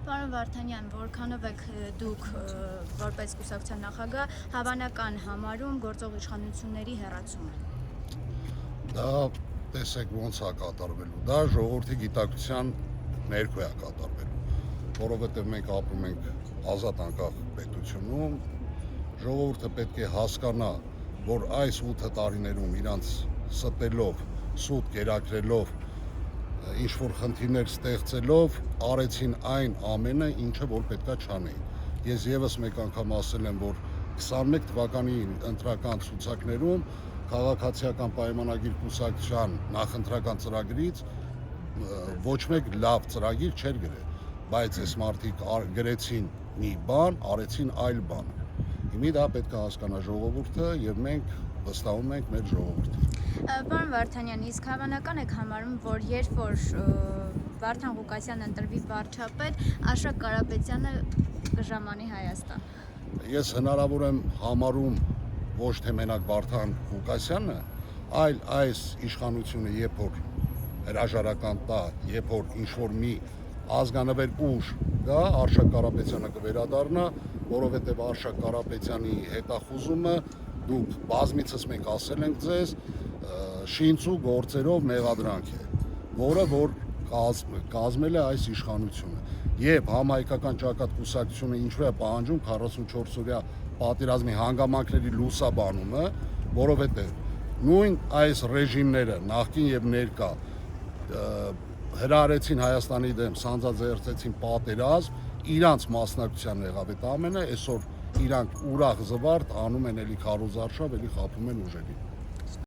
Պարոն Վարդանյան, որքանով եք դուք որպես կուսակցության նախագահ հավանական համարում գործող իշխանությունների հեռացումը։ Դա տեսեք ոնց է կատարվելու, դա ժողովրդի գիտակցության ներքո է կատարվելու, որովհետև մենք ապրում ենք ազատ անկախ պետությունում, ժողովուրդը պետք է հասկանա, որ այս 8 տարիներում իրանց ստելով, սուտ կերակրելով, ինչ-որ խնդիրներ ստեղծելով, արեցին այն ամենը, ինչը որ պետքա չանեին։ Ես եւս մեկ անգամ ասել եմ, որ 21 թվականի ընտրական ցուցակներում քաղաքացիական պայմանագիր կուսակցության նախընտրական ծրագրից ոչ մեկ լավ ծրագիր չէր գրել, բայց այս մարդիկ գրեցին մի բան, արեցին այլ բան։ Հիմա դա պետք է հասկանա ժողովուրդը եւ մենք վստահում ենք մեր ժողովրդին։ Պարոն Վարդանյան, իսկ հավանական եք համարում, որ երբ որ Վարդան Ղուկասյանն ընտրվի վարչապետ, Աշոտ Կարապետյանը կժամանի Հայաստան։ Ես հնարավոր եմ համարում ոչ թե մենակ Վարդան Ղուկասյանը, այլ այս իշխանությունը երբ որ հրաժարական տա, երբ որ ինչ-որ մի ազգանվեր ուժ գա, Արշակ Կարապետյանը կվերադառնա, որովհետև Արշակ Կարապետյանի հետախուզումը դուք բազմիցս մենք ասել ենք ձեզ, շինծու գործերով մեղադրանք է, որը որ կազմել է այս իշխանությունը եւ համահայկական ճակատ կուսակցությունը ինչու է պահանջում 44-օրյա պատերազմի հանգամանքների լուսաբանումը, որովհետեւ նույն այս ռեժիմները նախկին եւ ներկա հրարեցին Հայաստանի դեմ, սանձազերծեցին պատերազմ, իրանց մասնակցության եղավ այդ ամենը, այսօր իրանք ուրախ զվարթ անում են էլի քարոզարշավ, էլի խափում են ուժերին։